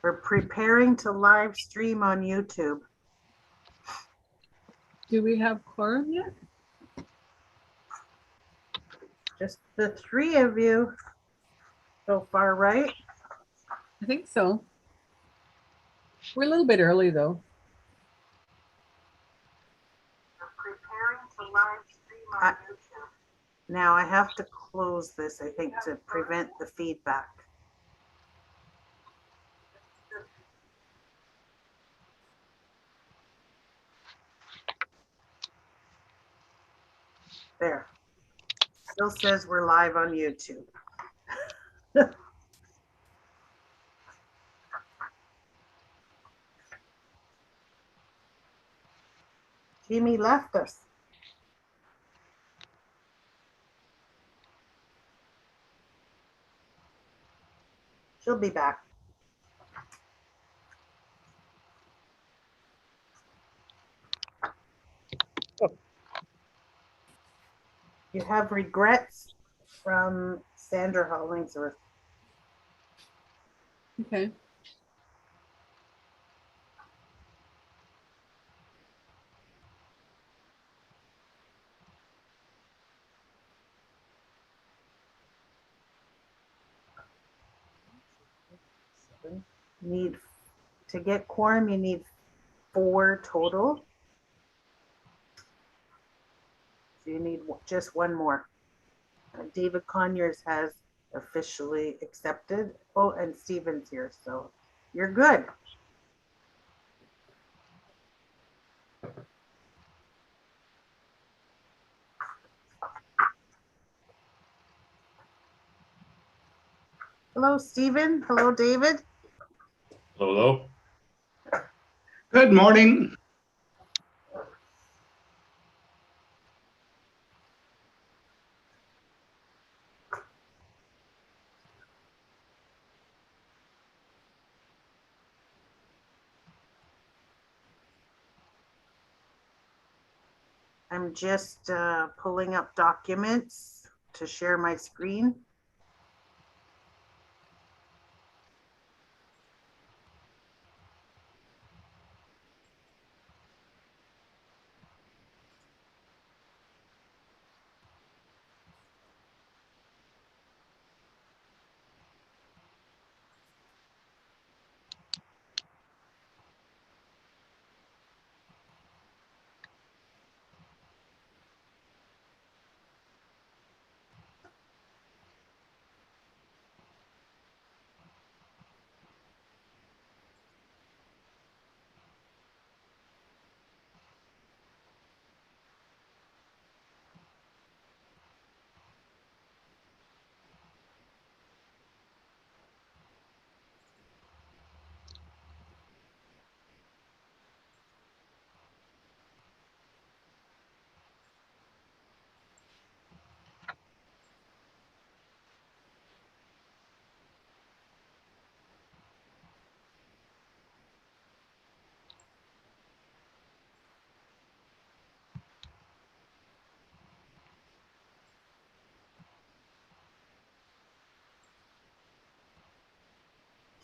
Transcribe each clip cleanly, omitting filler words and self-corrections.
We're preparing to live stream on YouTube. Do we have quorum yet? Just the three of you so far, right? I think so. We're a little bit early though. We're preparing to live stream on YouTube. Now I have to close this, I think, to prevent the feedback. There. Still says we're live on YouTube. Jimmy left us. She'll be back. You have regrets from Sandra Hollingsworth. Okay. Need to get quorum, you need 4 total. So you need just one more. David Conyers has officially accepted. Oh, and Stephen's here, so you're good. Hello, Stephen. Hello, David. Hello. Good morning. I'm just pulling up documents to share my screen.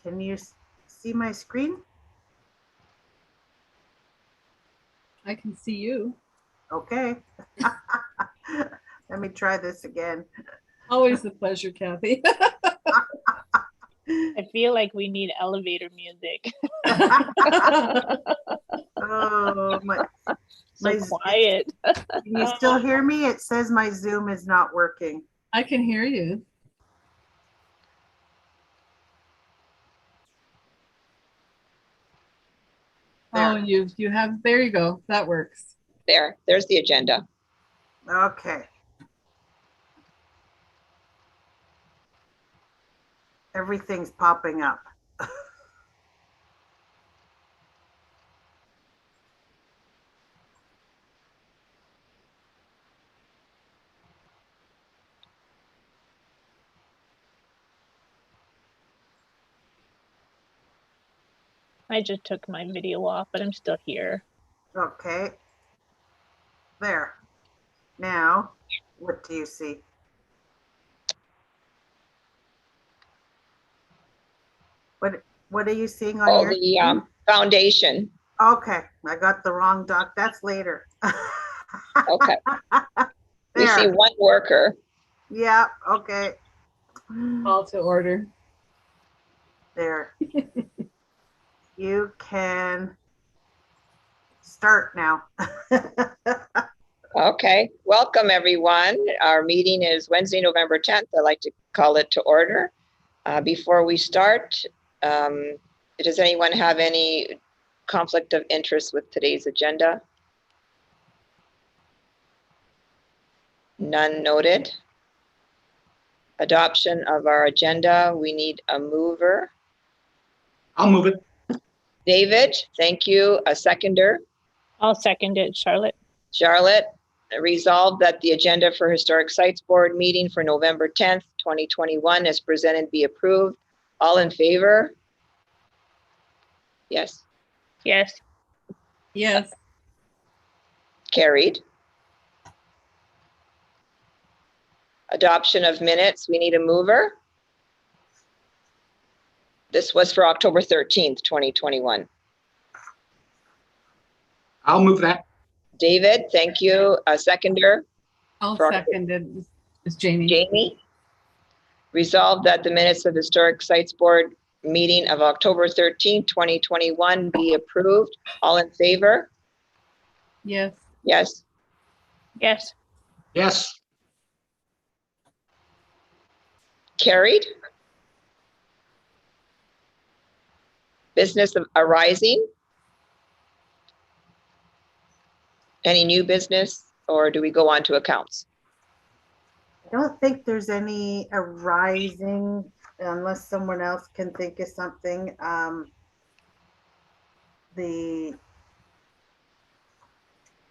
Can you see my screen? I can see you. Okay. Let me try this again. Always a pleasure, Kathy. I feel like we need elevator music. Oh, So quiet. Can you still hear me? It says my Zoom is not working. I can hear you. There. Oh, you have, there you go. That works. There's the agenda. Okay. Everything's popping up. I just took my video off, but I'm still here. Okay. There. Now, what do you see? What are you seeing on Oh, your? the foundation. Okay, I got the wrong doc. That's later. Okay. We see There. one worker. Yeah. Okay. Call to order. There. You can start now. Okay. Welcome, everyone. Our meeting is Wednesday, November 10th. I'd like to call it to order. Before we start, does anyone have any conflict of interest with today's agenda? None noted. Adoption of our agenda. We need a mover. I'll move it. David, thank you. A seconder. I'll second it, Charlotte. Charlotte, resolved that the agenda for Historic Sites Board meeting for November 10th, 2021 as presented be approved. All in favor? Yes, Yes. Yes. carried. Adoption of minutes, we need a mover. This was for October 13th, 2021. I'll move that. David, thank you. A seconder. I'll For- second it. It's Jamie. Jamie. Resolved that the minutes of Historic Sites Board meeting of October 13th, 2021 be approved. All in favor? Yes. Yes. Yes. Yes. Carried. Business arising. Any new business, or do we go on to accounts? I don't think there's any arising unless someone else can think of something.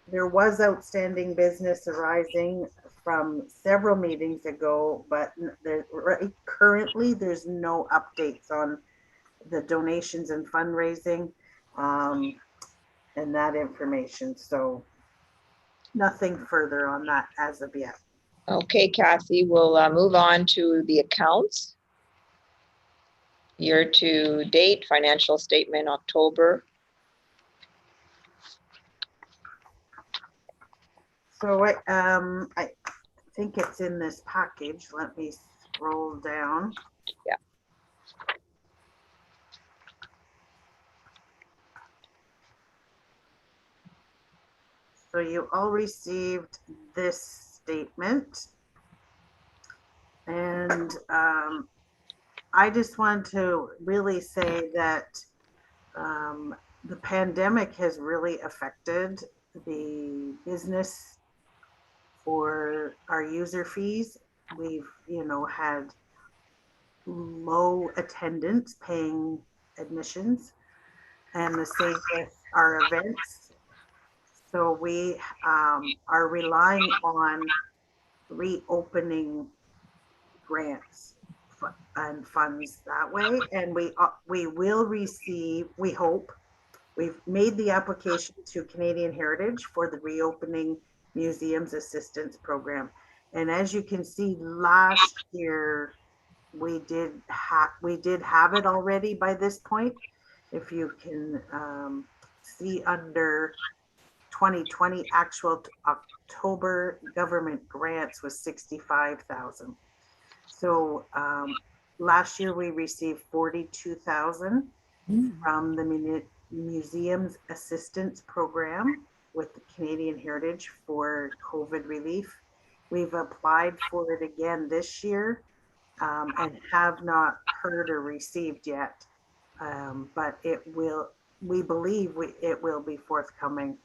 There was outstanding business arising from several meetings ago, but currently there's no updates on the donations and fundraising and that information. So nothing further on that as of yet. Okay, Kathy, we'll move on to the accounts. Year to date financial statement October. So I think it's in this package. Let me scroll down. Yeah. So you all received this statement. And I just want to really say that the pandemic has really affected the business for our user fees. We've, had low attendance paying admissions, and the same with our events. So we are relying on reopening grants and funds that way, and we will receive, we hope. We've made the application to Canadian Heritage for the Reopening Museums Assistance Program. And as you can see, last year we did have it already by this point. If you can see under 2020 actual October government grants was 65,000. So last year we received 42,000 from the Museums Assistance Program with the Canadian Heritage for COVID relief. We've applied for it again this year and have not heard or received yet, but we believe it will be forthcoming.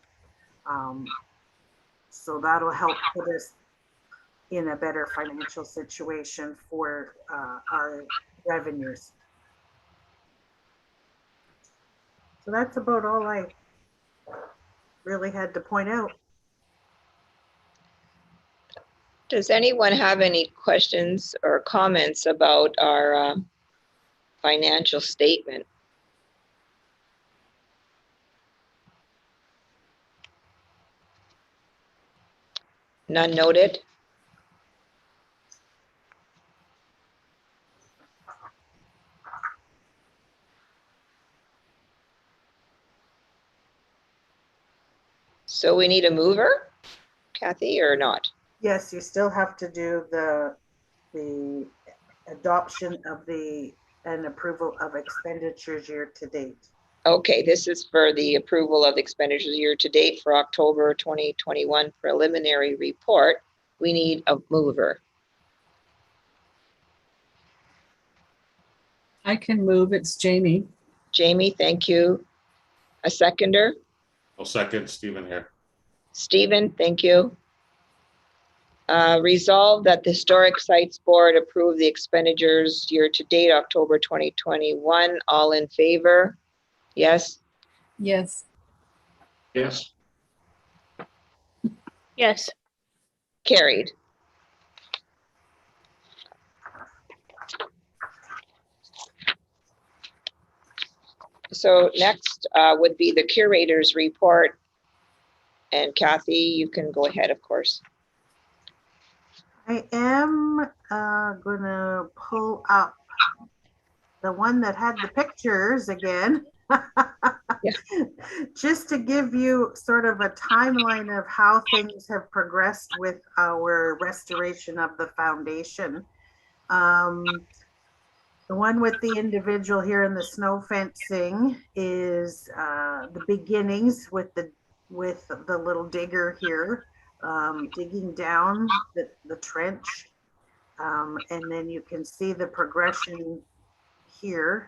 So that'll help put us in a better financial situation for our revenues. So that's about all I really had to point out. Does anyone have any questions or comments about our financial statement? None noted. So we need a mover, Kathy, or not? Yes, you still have to do the adoption of and approval of expenditures year to date. Okay, this is for the approval of expenditures year to date for October 2021 preliminary report. We need a mover. I can move. It's Jamie. Jamie, thank you. A seconder? I'll second Stephen here. Stephen, thank you. Resolve that the Historic Sites Board approve the expenditures year to date, October 2021. All in favor? Yes? Yes. Yes. Yes. Carried. So next would be the curator's report. And Kathy, you can go ahead, of course. I am gonna pull up the one that had the pictures again. Yeah. Just to give you sort of a timeline of how things have progressed with our restoration of the foundation. The one with the individual here in the snow fencing is the beginnings with the little digger here, digging down the trench. And then you can see the progression here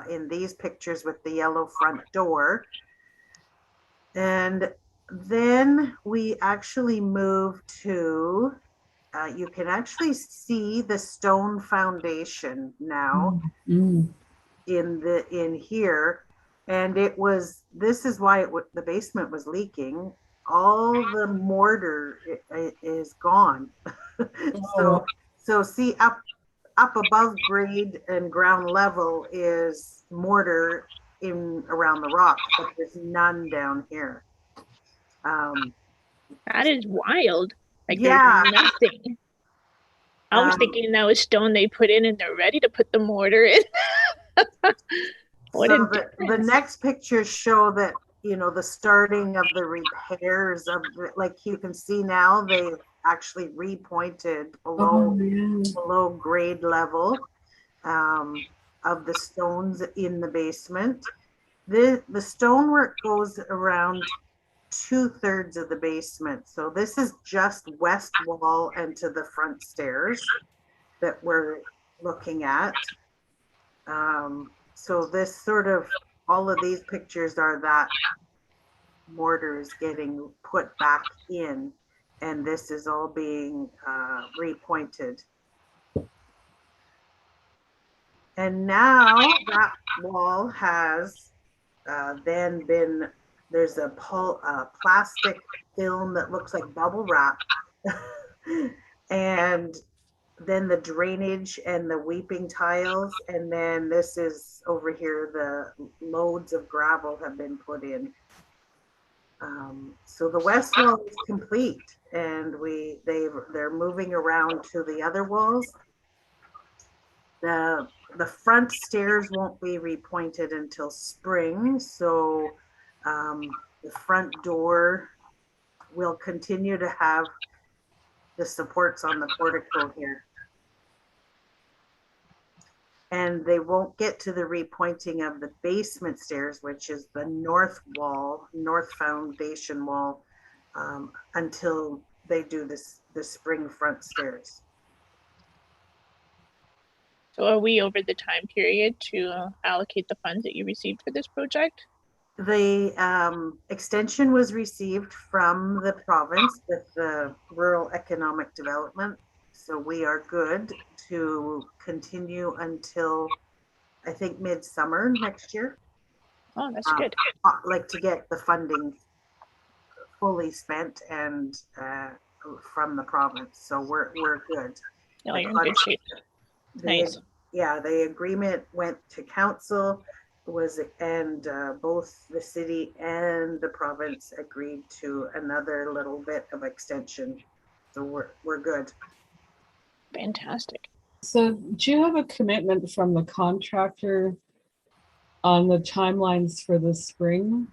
in these pictures with the yellow front door. And then we actually moved to, you can actually see the stone foundation now in here. And this is why the basement was leaking. All the mortar is gone. So see up above grade and ground level is mortar in around the rock, but there's none down here. That is wild. Like Yeah. there's nothing. I was thinking that was stone they put in and they're ready to put the mortar in. So the next pictures show that, you know, the starting of the repairs of like you can see now they actually repointed below grade level of the stones in the basement. The stonework goes around 2/3 of the basement. So this is just west wall and to the front stairs that we're looking at. So this sort of, all of these pictures are that mortar is getting put back in, and this is all being repointed. And now that wall has then been, there's a plastic film that looks like bubble wrap. And then the drainage and the weeping tiles. And then this is over here, the loads of gravel have been put in. So the west wall is complete, and they're moving around to the other walls. The front stairs won't be repointed until spring, so the front door will continue to have the supports on the portico here. And they won't get to the repointing of the basement stairs, which is the north foundation wall, until they do the spring front stairs. So are we over the time period to allocate the funds that you received for this project? The extension was received from the province with the rural economic development. So we are good to continue until I think midsummer next year. Oh, that's good. Like to get the funding fully spent and from the province. So we're good. No, you're in good shape. Nice. Yeah, the agreement went to council and both the city and the province agreed to another little bit of extension. So we're good. Fantastic. So do you have a commitment from the contractor on the timelines for the spring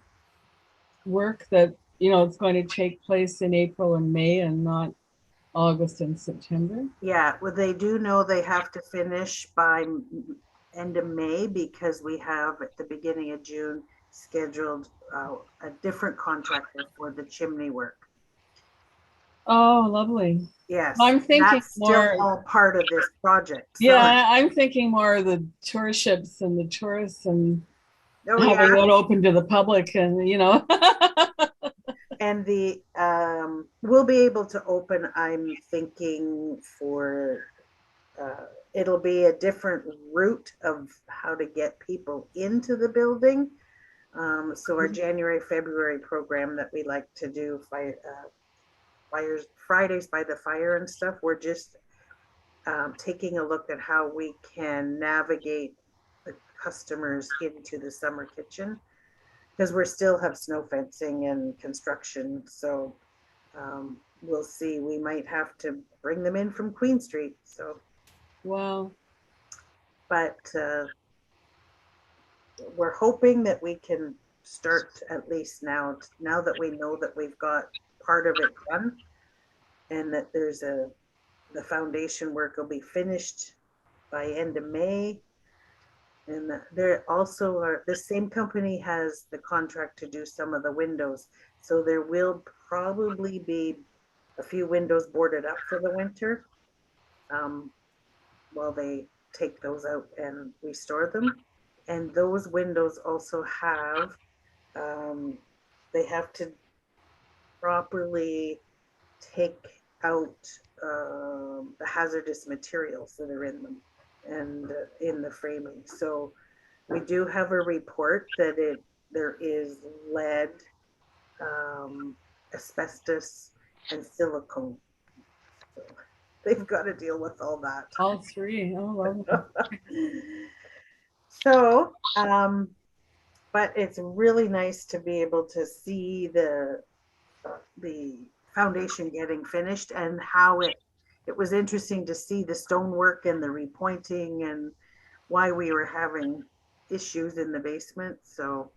work, that it's going to take place in April and May and not August and September? Yeah, well, they do know they have to finish by end of May because we have at the beginning of June scheduled a different contractor for the chimney work. Oh, lovely. Yes, I'm thinking that's still more. all part of this project. So, Yeah, I'm thinking more of the tour ships and the tourists and oh how they yeah, won't open to the public and and the we'll be able to open. I'm thinking for it'll be a different route of how to get people into the building. So our January, February program that we like to do, fires Fridays by the fire and stuff, we're just taking a look at how we can navigate the customers into the summer kitchen because we still have snow fencing and construction. So we'll see. We might have to bring them in from Queen Street. So, wow. but we're hoping that we can start at least now that we know that we've got part of it done and that the foundation work will be finished by end of May. And there also are, the same company has the contract to do some of the windows. So there will probably be a few windows boarded up for the winter while they take those out and restore them. And those windows also have, they have to properly take out the hazardous materials that are in them and in the framing. So we do have a report that there is lead, asbestos, and silicone. So they've got to deal with all that. All three. Oh, lovely. So, but it's really nice to be able to see the foundation getting finished and how it was interesting to see the stonework and the repointing and why we were having issues in the basement. So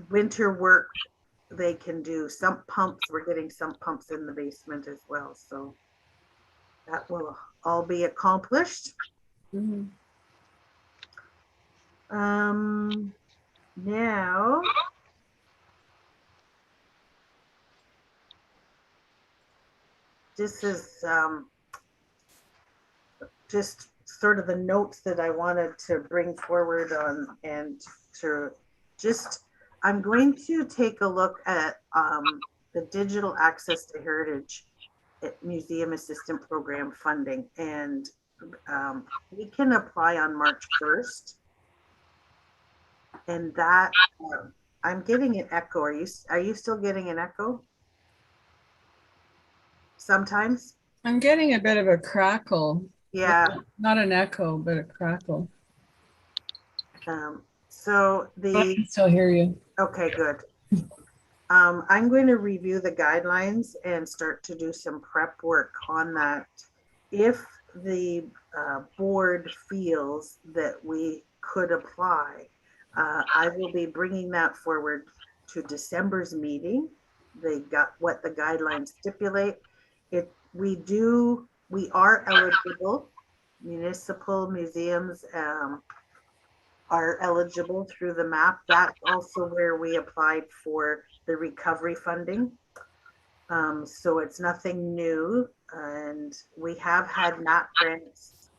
winter work, they can do sump pumps. We're getting sump pumps in the basement as well. So that will all be accomplished. Mhm. Now, this is just sort of the notes that I wanted to bring forward on and to just, I'm going to take a look at the digital access to heritage museum assistant program funding, and we can apply on March 1st. And that I'm getting an echo. Are you still getting an echo? Sometimes. I'm getting a bit of a crackle. Yeah. Not an echo, but a crackle. So But I can still hear you. okay, good. I'm going to review the guidelines and start to do some prep work on that. If the board feels that we could apply, I will be bringing that forward to December's meeting. They got what the guidelines stipulate. We are eligible. Municipal museums are eligible through the MAP. That's also where we applied for the recovery funding. So it's nothing new. And we have had MAP grants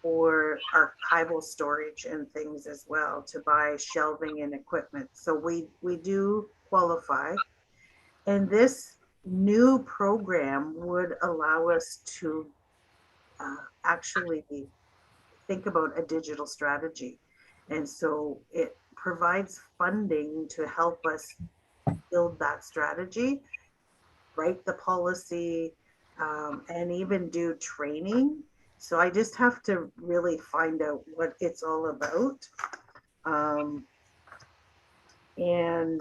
for archival storage and things as well to buy shelving and equipment. So we do qualify. And this new program would allow us to actually think about a digital strategy. And so it provides funding to help us build that strategy, write the policy, and even do training. So I just have to really find out what it's all about. And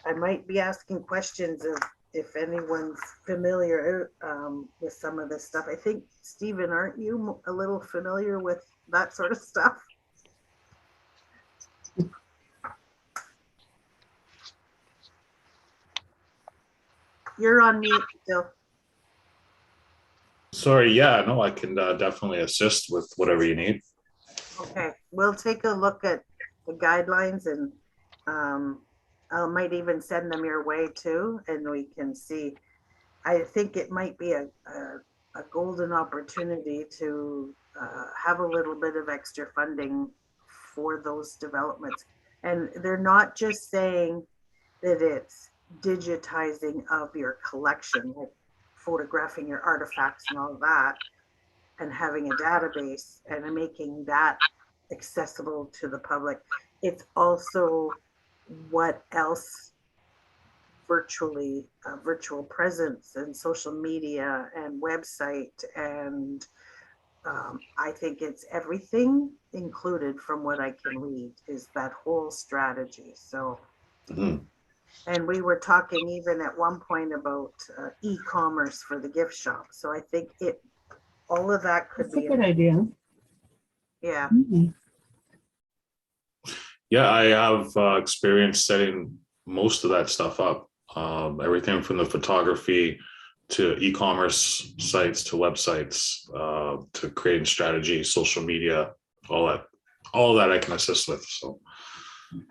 I might be asking questions of if anyone's familiar with some of this stuff. I think, Stephen, aren't you a little familiar with that sort of stuff? you're on mute still. Sorry, yeah, no, I can definitely assist with whatever you need. Okay, we'll take a look at the guidelines and I might even send them your way too, and we can see. I think it might be a golden opportunity to have a little bit of extra funding for those developments. And they're not just saying that it's digitizing of your collection, like photographing your artifacts and all that, and having a database and making that accessible to the public. It's also what else virtually virtual presence and social media and website and I think it's everything included from what I can read is that whole strategy. So Mhm. and we were talking even at one point about e-commerce for the gift shop. So I think it all of that could That's a be good idea. yeah. Mhm. Yeah, I have experience setting most of that stuff up. Everything from the photography to e-commerce sites to websites to creating strategy, social media, all that I can assist with. So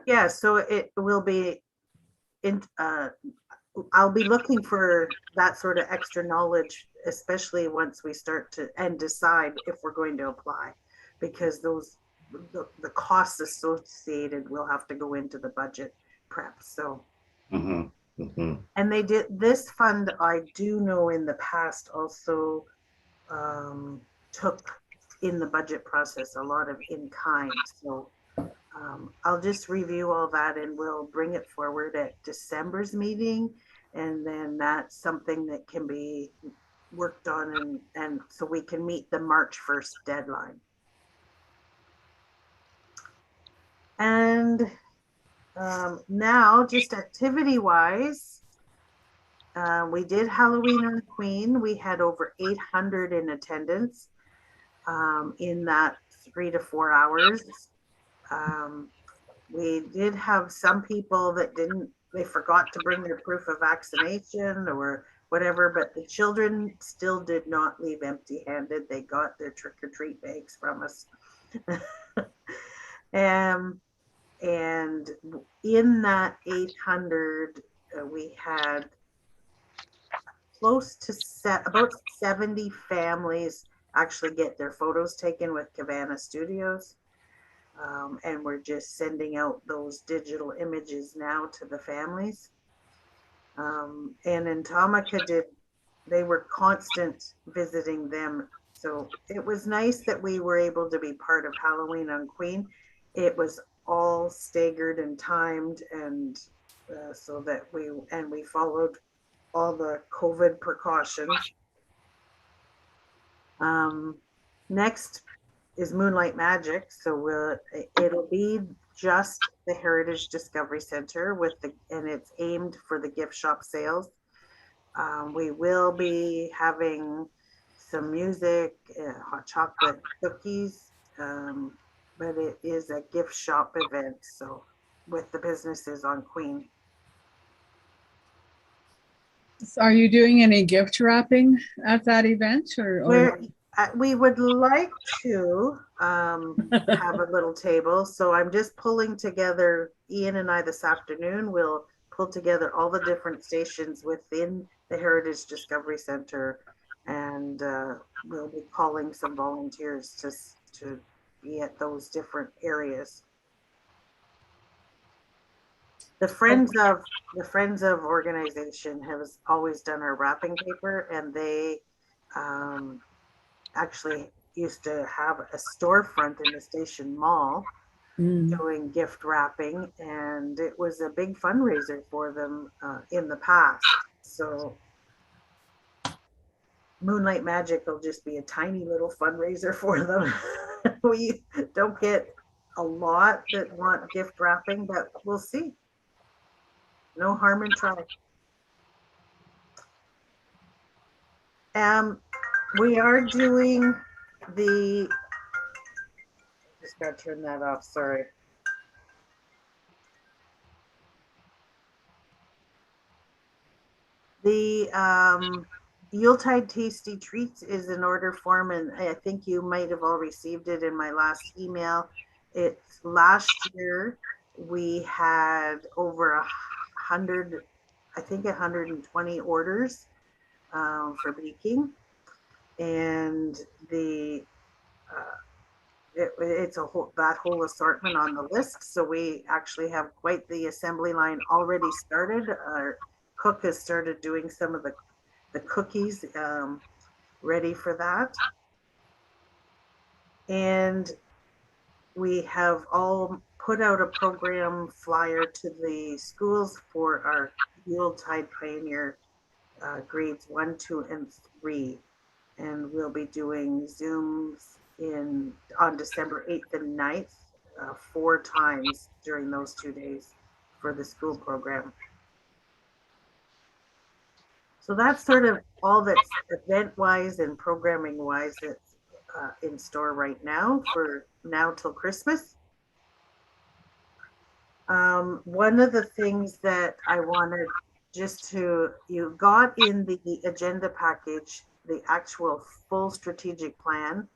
Yeah, so it will be in I'll be looking for that sort of extra knowledge, especially once we start to and decide if we're going to apply, because the costs associated will have to go into the budget prep. So, mhm, mhm. and they did this fund, I do know in the past also took in the budget process a lot of in kind. So I'll just review all that and we'll bring it forward at December's meeting. And then that's something that can be worked on and so we can meet the March 1st deadline. And now just activity wise, we did Halloween on Queen. We had over 800 in attendance in that 3 to 4 hours. We did have some people that they forgot to bring their proof of vaccination or whatever, but the children still did not leave empty-handed. They got their trick-or-treat bags from us. And in that 800, we had close to about 70 families actually get their photos taken with Cabana Studios. And we're just sending out those digital images now to the families. And in Tomika they were constant visiting them. So it was nice that we were able to be part of Halloween on Queen. It was all staggered and timed and so that we followed all the COVID precautions. Next is Moonlight Magic. So it'll be just the Heritage Discovery Center and it's aimed for the gift shop sales. We will be having some music, hot chocolate cookies, but it is a gift shop event. So with the businesses on Queen. So are you doing any gift wrapping at that event We would like to have a little table. So I'm just pulling together, Ian and I this afternoon will pull together all the different stations within the Heritage Discovery Center and we'll be calling some volunteers to be at those different areas. The Friends of organization has always done our wrapping paper and they actually used to have a storefront in the station mall doing gift wrapping and it was a big fundraiser for them in the past. So Moonlight Magic will just be a tiny little fundraiser for them. We don't get a lot that want gift wrapping, but we'll see. No harm in trying. We are doing just gotta turn that off, sorry. The Yuletide Tasty Treats is an order form, and I think you might have all received it in my last email. It's last year we had over 100, I think 120 orders for baking, and the it's a whole that whole assortment on the list. So we actually have quite the assembly line already started. Our cook has started doing some of the cookies ready for that. And we have all put out a program flyer to the schools for our Yuletide Pioneer grades 1, 2, and 3. And we'll be doing Zooms on December 8th and 9th, 4 times during those 2 days for the school program. So that's sort of all that's event-wise and programming-wise that's in store right now for now till Christmas. One of the things that I wanted you got in the agenda package, the actual full strategic plan,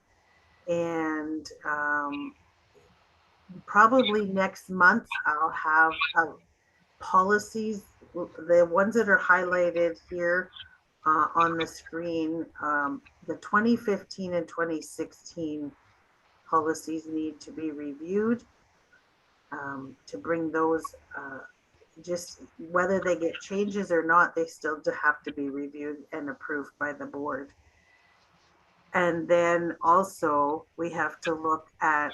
and probably next month I'll have policies, the ones that are highlighted here on the screen. The 2015 and 2016 policies need to be reviewed to bring those, just whether they get changes or not, they still have to be reviewed and approved by the board. And then also we have to look at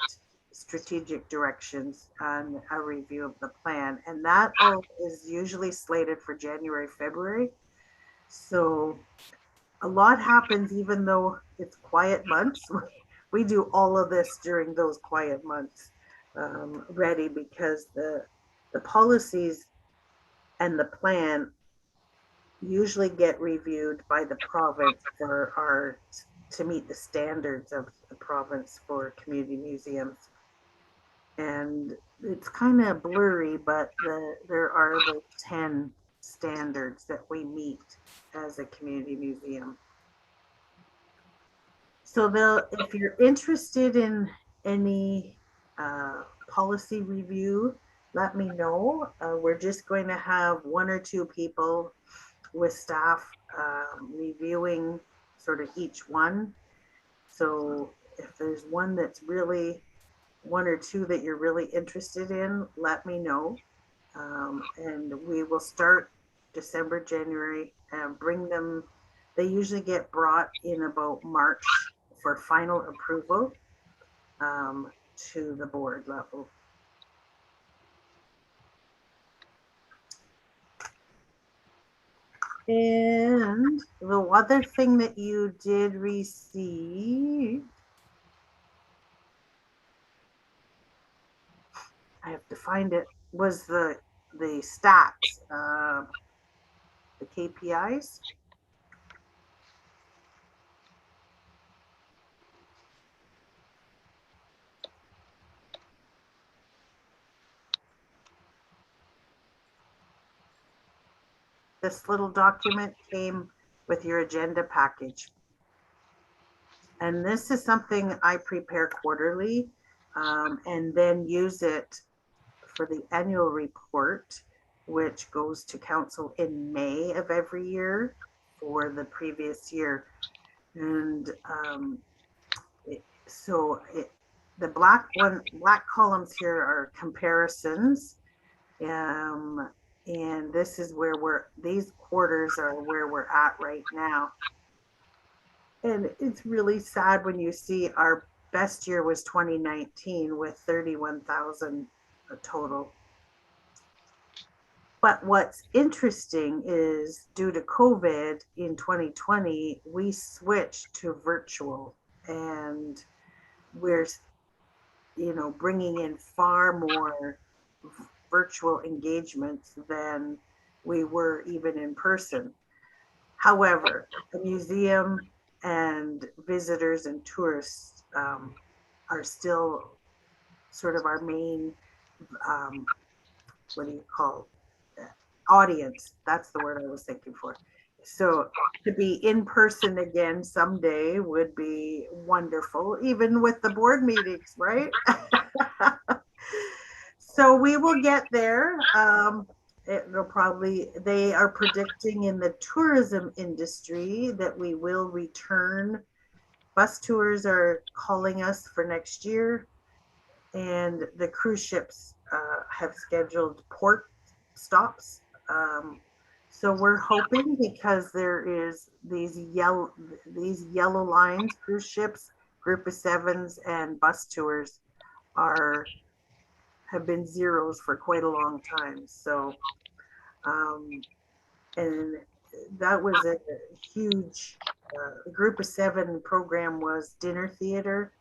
strategic directions and a review of the plan. And that all is usually slated for January, February. So a lot happens even though it's quiet months. We do all of this during those quiet months ready, because the policies and the plan usually get reviewed by the province to meet the standards of the province for community museums. And it's kind of blurry, but there are the 10 standards that we meet as a community museum. So if you're interested in any policy review, let me know. We're just going to have 1 or 2 people with staff reviewing sort of each one. So if there's one that's really 1 or 2 that you're really interested in, let me know. And we will start December, January, and bring them. They usually get brought in about March for final approval to the board level. And the other thing that you did receive, I have to find it, was the stats, the KPIs. This little document came with your agenda package. And this is something I prepare quarterly and then use it for the annual report, which goes to council in May of every year for the previous year. And the black columns here are comparisons. And this is where these quarters are where we're at right now. And it's really sad when you see our best year was 2019 with 31,000 total. But what's interesting is due to COVID in 2020, we switched to virtual, and we're, bringing in far more virtual engagements than we were even in person. However, the museum and visitors and tourists are still sort of our main, audience. That's the word I was thinking for. So to be in person again someday would be wonderful, even with the board meetings, right? So we will get there. They are predicting in the tourism industry that we will return. Bus tours are calling us for next year, and the cruise ships have scheduled port stops. So we're hoping, because there is these yellow lines, cruise ships, group of sevens, and bus tours have been zeros for quite a long time. So, and that was a huge, the group of seven program was dinner theater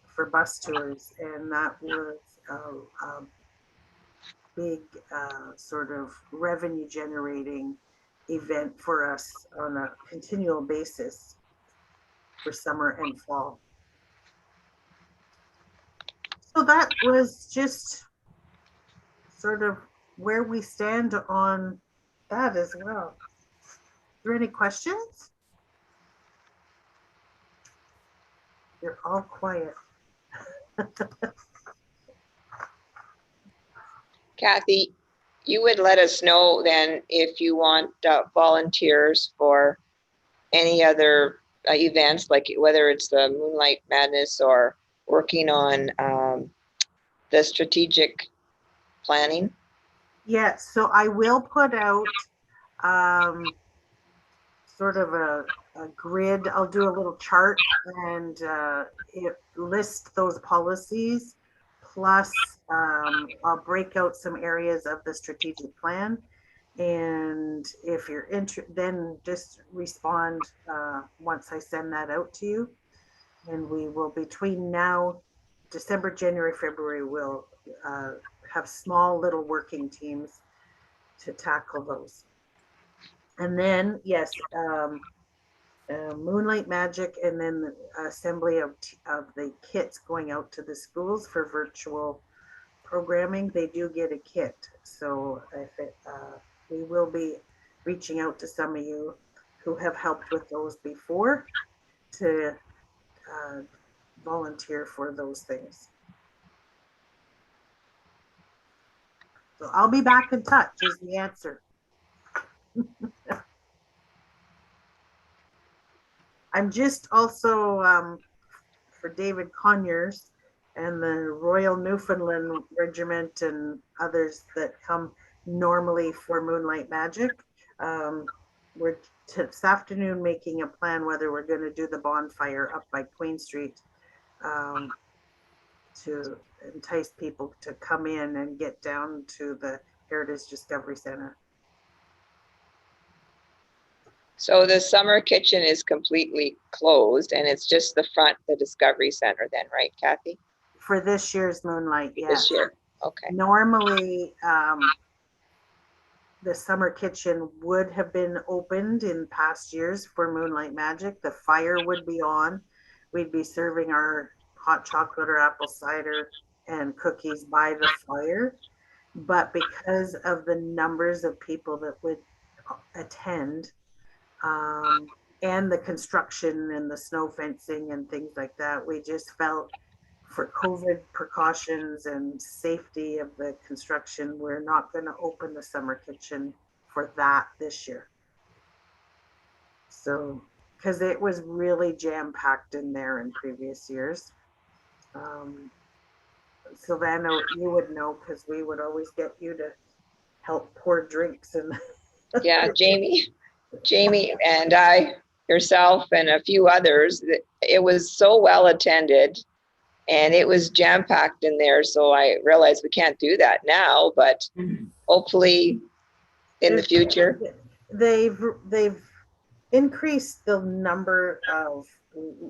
for bus tours. And that was a big sort of revenue generating event for us on a continual basis for summer and fall. So that was just sort of where we stand on that as well. Are there any questions? You're all quiet. Kathy, you would let us know then if you want volunteers for any other events, like whether it's the Moonlight Madness or working on the strategic planning. Yeah, so I will put out sort of a grid. I'll do a little chart and it list those policies. Plus, I'll break out some areas of the strategic plan. And if you're interested, then just respond once I send that out to you. And we will, between now, December, January, February, we'll have small little working teams to tackle those. And then, yes, Moonlight Magic, and then the assembly of the kits going out to the schools for virtual programming. They do get a kit. So if we will be reaching out to some of you who have helped with those before to volunteer for those things. So I'll be back in touch is the answer. I'm just also for David Conyers and the Royal Newfoundland Regiment and others that come normally for Moonlight Magic. We're this afternoon making a plan whether we're going to do the bonfire up by Queen Street to entice people to come in and get down to the Heritage Discovery Center. So the summer kitchen is completely closed and it's just the front, the Discovery Center then, right, Kathy? For this year's Moonlight, yes. This year, okay. Normally, the summer kitchen would have been opened in past years for Moonlight Magic. The fire would be on. We'd be serving our hot chocolate or apple cider and cookies by the fire. But because of the numbers of people that would attend, and the construction and the snow fencing and things like that, we just felt for COVID precautions and safety of the construction, we're not going to open the summer kitchen for that this year. So, because it was really jam-packed in there in previous years. Silvana, you would know because we would always get you to help pour drinks and yeah, Jamie and I, yourself and a few others, it was so well attended and it was jam-packed in there. So I realized we can't do that now, but hopefully in the future. They've increased the number of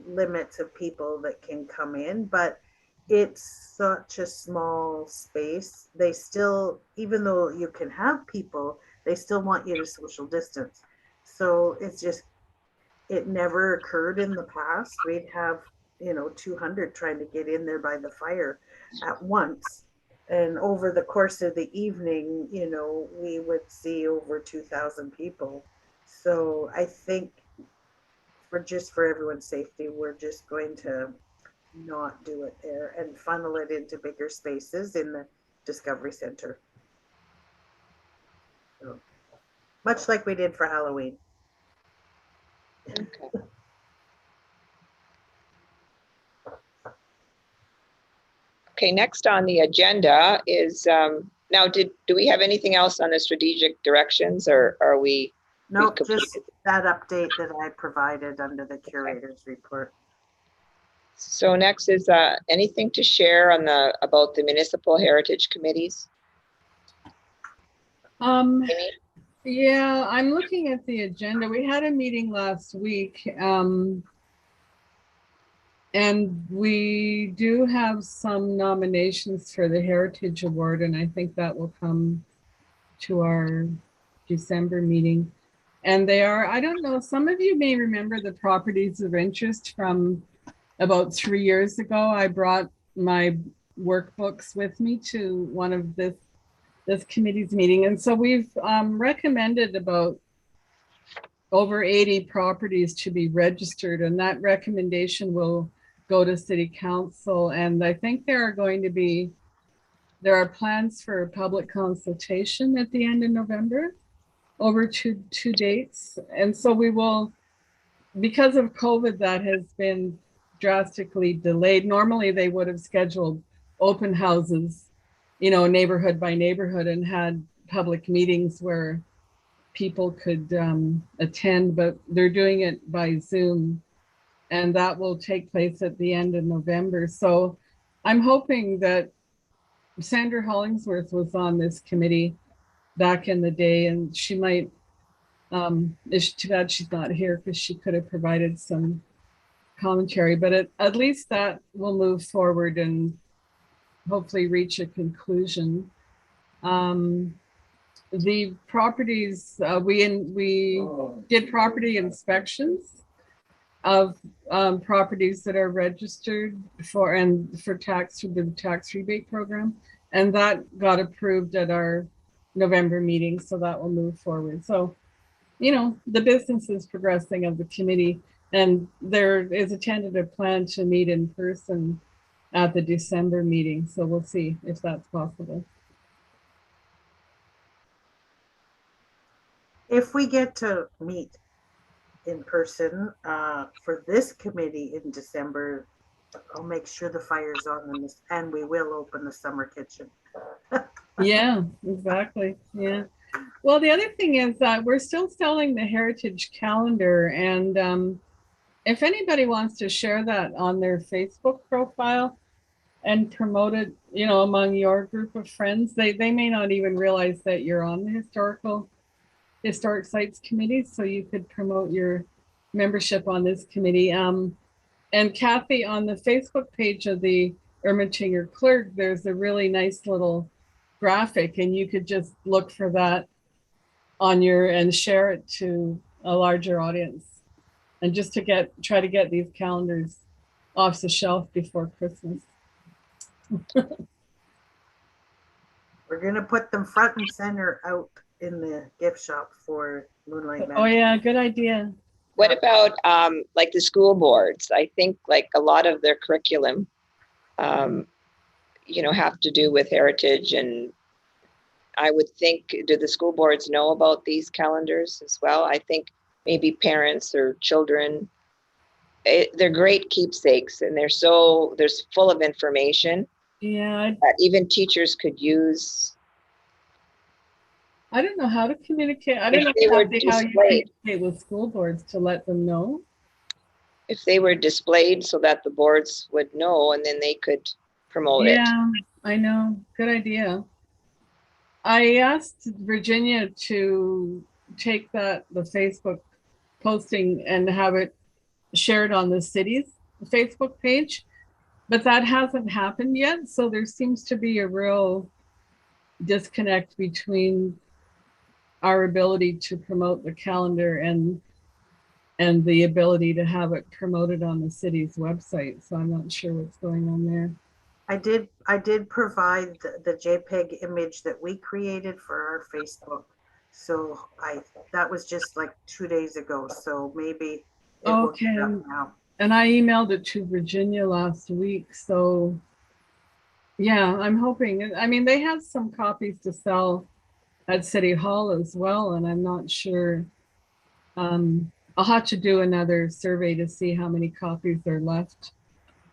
limits of people that can come in, but it's such a small space. They still, even though you can have people, they still want you to social distance. So it's just, it never occurred in the past. We'd have, 200 trying to get in there by the fire at once. And over the course of the evening, we would see over 2,000 people So I think for everyone's safety, we're just going to not do it there and funnel it into bigger spaces in the Discovery Center. So, much like we did for Halloween. Okay. Okay, next on the agenda is, now do we have anything else on the strategic directions, or are we? Nope, we've just completed? that update that I provided under the curator's report. So next is anything to share on about the municipal heritage committees? Amy? Yeah, I'm looking at the agenda. We had a meeting last week. And we do have some nominations for the Heritage Award, and I think that will come to our December meeting. And they are, I don't know, some of you may remember the properties of interest from about 3 years ago. I brought my workbooks with me to one of this committee's meeting. And so we've recommended about over 80 properties to be registered, and that recommendation will go to City Council. And I think there are plans for a public consultation at the end of November over two dates. And so we will, because of COVID, that has been drastically delayed. Normally they would have scheduled open houses, neighborhood by neighborhood, and had public meetings where people could attend, but they're doing it by Zoom, and that will take place at the end of November. So I'm hoping that Sandra Hollingsworth was on this committee back in the day, and she might, it's too bad she's not here because she could have provided some commentary, but at least that will move forward and hopefully reach a conclusion. The properties, we did property inspections of properties that are registered for tax through the tax rebate program, and that got approved at our November meeting, so that will move forward. So, the business is progressing of the committee, and there is a tentative plan to meet in person at the December meeting. So we'll see if that's possible. If we get to meet in person for this committee in December, I'll make sure the fire's on them, and we will open the summer kitchen. Yeah, exactly. Yeah. Well, the other thing is that we're still selling the heritage calendar, and if anybody wants to share that on their Facebook profile and promote it, among your group of friends, they may not even realize that you're on the historic sites committee, so you could promote your membership on this committee. And Kathy, on the Facebook page of the Ermitinger Clerk, there's a really nice little graphic, and you could just look for that and share it to a larger audience, and just to try to get these calendars off the shelf before Christmas. We're gonna put them front and center out in the gift shop for Moonlight Magic. Oh yeah, good idea. What about like the school boards? I think like a lot of their curriculum, have to do with heritage, and I would think, do the school boards know about these calendars as well? I think maybe parents or children, they're great keepsakes, and they're full of information. Yeah. That even teachers could use. I don't know how to communicate. I don't know how you communicate with school boards to let them know. If they were displayed so that the boards would know, and then they could promote it. Yeah, I know. Good idea. I asked Virginia to take the Facebook posting and have it shared on the city's Facebook page, but that hasn't happened yet. So there seems to be a real disconnect between our ability to promote the calendar and the ability to have it promoted on the city's website. So I'm not sure what's going on there. I did provide the JPEG image that we created for our Facebook So that was just like 2 days ago, so maybe it will Okay. get up now. And I emailed it to Virginia last week, so yeah, I'm hoping. I mean, they have some copies to sell at City Hall as well, and I'm not sure. I'll have to do another survey to see how many copies are left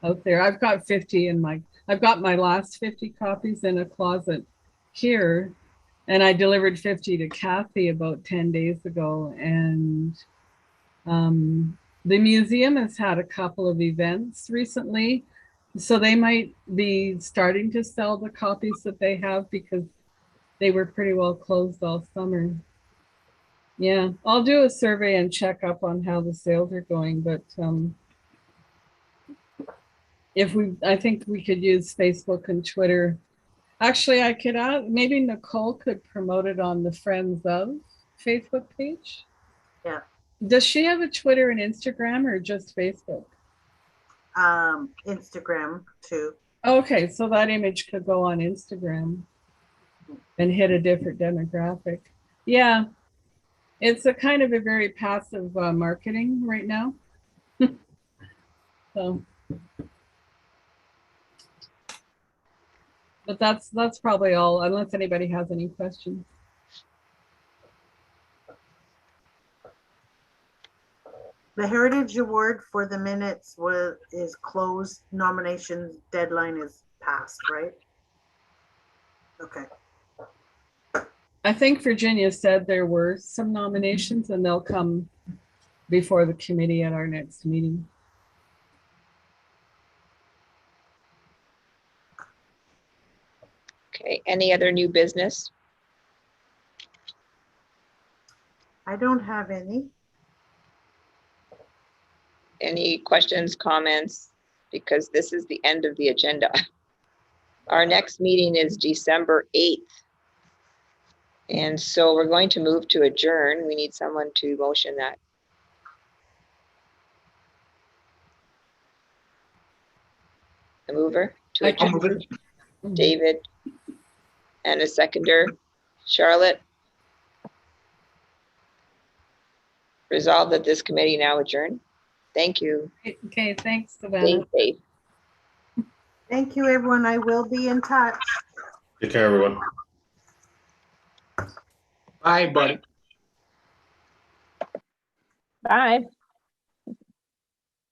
out there. I've got 50 in I've got my last 50 copies in a closet here, and I delivered 50 to Kathy about 10 days ago. And the museum has had a couple of events recently, so they might be starting to sell the copies that they have because they were pretty well closed all summer. Yeah, I'll do a survey and check up on how the sales are going, but I think we could use Facebook and Twitter. Actually, I could maybe Nicole could promote it on the Friends of Facebook page. Yeah. Does she have a Twitter and Instagram or just Facebook? Instagram too. Okay, so that image could go on Instagram and hit a different demographic. Yeah, it's a kind of a very passive marketing right now. So, but that's probably all, unless anybody has any questions. The Heritage Award for the minutes is closed. Nominations deadline is passed, right? Okay. I think Virginia said there were some nominations and they'll come before the committee at our next meeting. Okay, any other new business? I don't have any. Any questions, comments? Because this is the end of the agenda. Our next meeting is December 8th. And so we're going to move to adjourn. We need someone to motion that. A mover to I can adjourn. move it. David. And a seconder, Charlotte. Resolved that this committee now adjourn. Thank you. Okay, thanks, Savannah. Stay safe. Thank you, everyone. I will be in touch. Take care, everyone. Bye, buddy. Bye.